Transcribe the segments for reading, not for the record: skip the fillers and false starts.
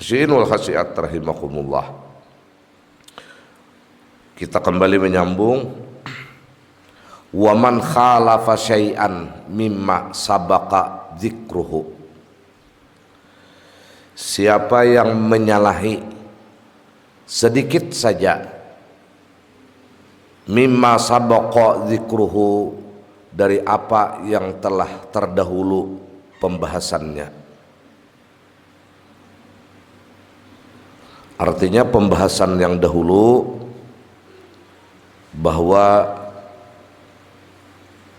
khasyin wal khasyiat rahimakumullah. Kita kembali menyambung. Wa man khalafa syai'an mimma sabaqa dzikruhu. Siapa yang menyalahi sedikit saja mimma sabaqa dzikruhu, dari apa yang telah terdahulu pembahasannya. Artinya pembahasan yang dahulu bahwa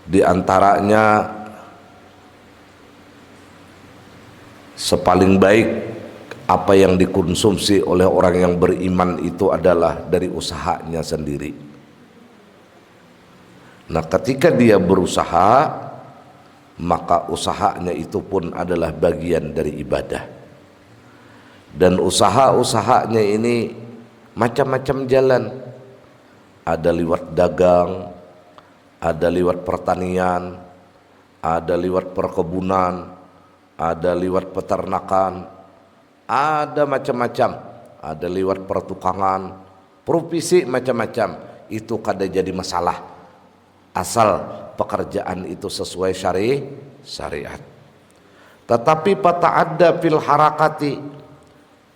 di antaranya sepaling baik apa yang dikonsumsi oleh orang yang beriman itu adalah dari usahanya sendiri. Nah, ketika dia berusaha, maka usahanya itu pun adalah bagian dari ibadah. Dan usaha-usahanya ini macam-macam jalan. Ada lewat dagang, ada lewat pertanian, ada lewat perkebunan, ada lewat peternakan, ada macam-macam, ada lewat pertukangan, profesi macam-macam. Itu kada jadi masalah asal pekerjaan itu sesuai syariat. Tetapi pata'adda fil harakati,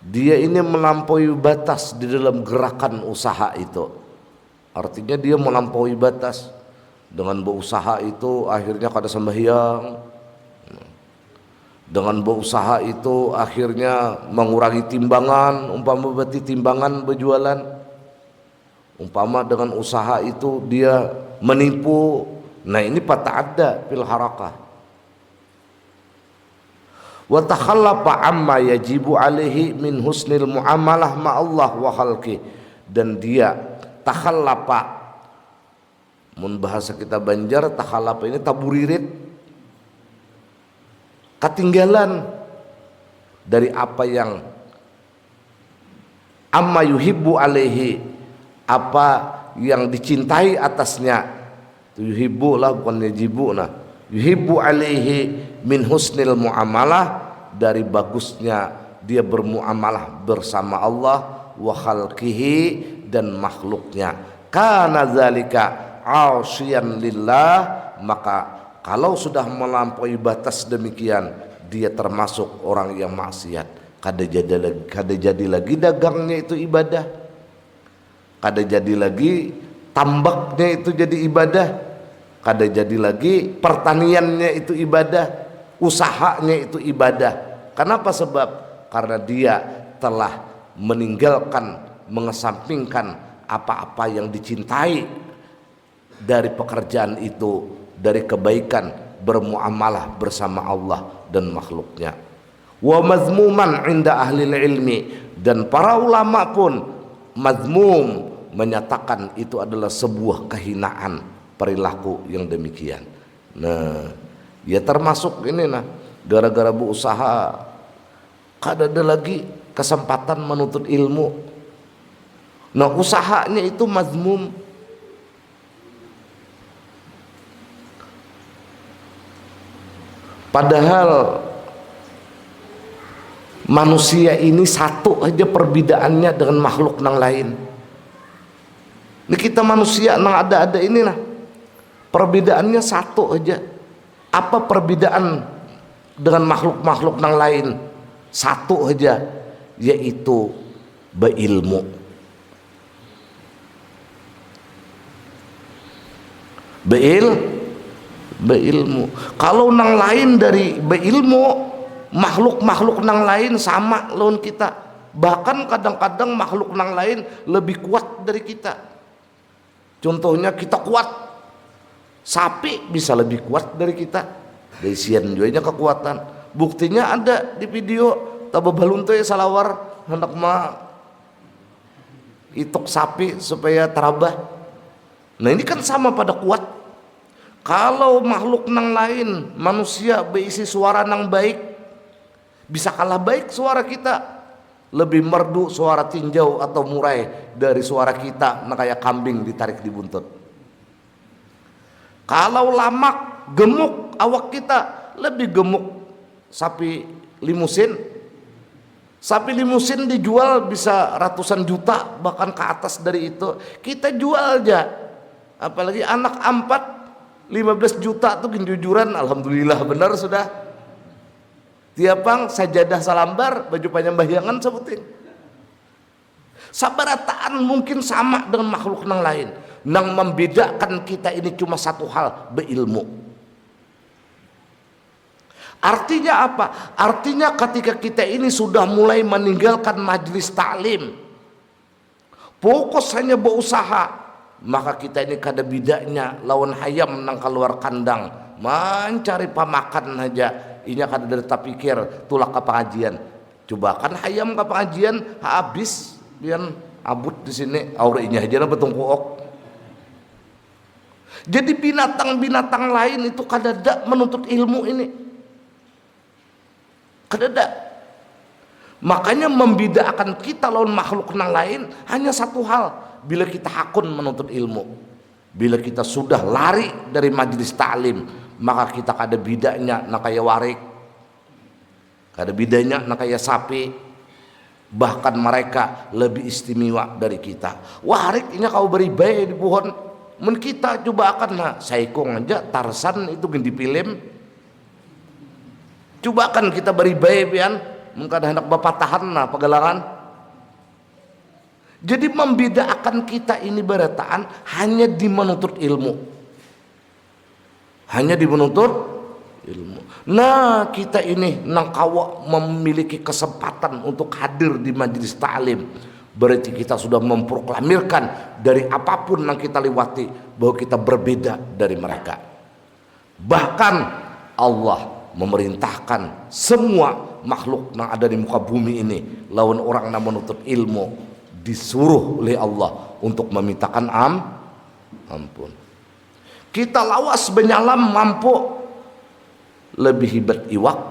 dia ini melampaui batas di dalam gerakan usaha itu. Artinya dia melampaui batas. Dengan berusaha itu akhirnya kada sembahyang. Dengan berusaha itu akhirnya mengurangi timbangan, umpama berarti timbangan berjualan. Umpama dengan usaha itu dia menipu. Nah, ini pata'adda fil harakah. Wa takhallafa amma yajibu alaihi min husnil muamalah ma'allah wa khalqi. Dan dia takhallafa, mun bahasa kita Banjar, takhallafa ini taburirit, ketinggalan dari apa yang amma yuhibbu alaihi, apa yang dicintai atasnya. Yuhibbu lah, bukan yajibu. Nah, yuhibbu alaihi min husnil muamalah, dari bagusnya dia bermuamalah bersama Allah, wa khalqihi, dan makhluknya. Kana zalika asyian lillah, maka kalau sudah melampaui batas demikian, dia termasuk orang yang maksiat. Kada jadi lagi dagangnya itu ibadah, kada jadi lagi tambaknya itu jadi ibadah, kada jadi lagi pertaniannya itu ibadah, usahanya itu ibadah. Kenapa? Sebab karena dia telah meninggalkan, mengesampingkan apa-apa yang dicintai dari pekerjaan itu, dari kebaikan bermuamalah bersama Allah dan makhluknya. Wa mazmuman inda ahli ilmi, dan para ulama pun mazmum, menyatakan itu adalah sebuah kehinaan perilaku yang demikian. Nah, ya termasuk ini nah, gara-gara berusaha kada ada lagi kesempatan menuntut ilmu. Nah, usahanya itu mazmum. Padahal manusia ini satu aja perbedaannya dengan makhluk yang lain. Ini kita manusia yang ada ini nah, perbedaannya satu aja. Apa perbedaan dengan makhluk-makhluk yang lain? Satu aja, yaitu berilmu. Beilmu. Kalau nang lain dari beilmu, makhluk-makhluk nang lain sama lawan kita. Bahkan kadang-kadang makhluk nang lain lebih kuat dari kita. Contohnya kita kuat, sapi bisa lebih kuat dari kita. Dari sian juga kekuatan. Buktinya ada di video tababalun teh salawar hendak itok sapi supaya terabah. Nah, ini kan sama pada kuat. Kalau makhluk nang lain, manusia berisi suara nang baik, bisa kalah baik suara kita, lebih merdu suara tinjau atau murai dari suara kita, nah kayak kambing ditarik di buntut. Kalau lamak, gemuk awak kita, lebih gemuk sapi limusin, Sapi limusin dijual bisa ratusan juta, bahkan ke atas dari itu. Kita jual aja. Apalagi anak ampat 15 juta tuh kejujuran, alhamdulillah benar sudah. Tiapang sajadah salambar, baju panjang bahyangan sebutin. Sabarataan mungkin sama dengan makhluk yang lain. Nang membedakan kita ini cuma satu hal, berilmu. Artinya apa? Artinya ketika kita ini sudah mulai meninggalkan majelis taklim, fokus hanya berusaha, maka kita ini kada bidaknya lawan hayam nang keluar kandang mencari pamakan aja. Inya kada dari pikir tulak ke pengajian. Coba kan hayam ke pengajian habis pian abut di sini aurainya aja na betungkuok. Jadi binatang-binatang lain itu kada ada menuntut ilmu ini. Kada. Makanya membedakan kita lawan makhluk yang lain hanya satu hal, bila kita hakun menuntut ilmu, bila kita sudah lari dari majelis taklim, maka kita kada bidanya nak kaya warik, kada bidanya nak kaya sapi, bahkan mereka lebih istimewa dari kita. Warik ini kau beribadah di pohon, men kita coba akan nah saikong aja Tarsan itu ganti film. Coba kan kita beribadah pian, mengkada hendak bapak tahan nah pegalaran. Jadi membedakan kita ini berataan hanya di menuntut ilmu. Hanya di menuntut ilmu. Nah kita ini nang kawa memiliki kesempatan untuk hadir di majelis taklim, berarti kita sudah memproklamirkan dari apapun yang kita lewati bahwa kita berbeda dari mereka. Bahkan Allah memerintahkan semua makhluk yang ada di muka bumi ini lawan orang yang menuntut ilmu disuruh oleh Allah untuk memintakan ampun. Kita lawas benyalam mampu lebih hebat iwak.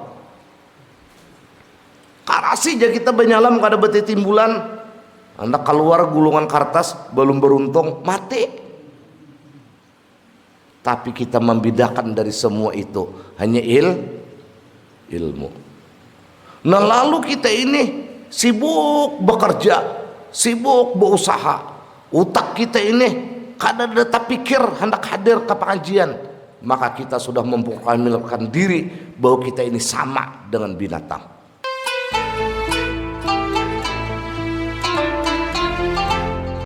Karasi aja kita benyalam kada beti timbulan, anda keluar gulungan kertas belum beruntung mati. Tapi kita membedakan dari semua itu hanya ilmu. Nah lalu kita ini sibuk bekerja, sibuk berusaha, utak kita ini kadang ada pikir hendak hadir ke pengajian, maka kita sudah memproklamirkan diri bahwa kita ini sama dengan binatang.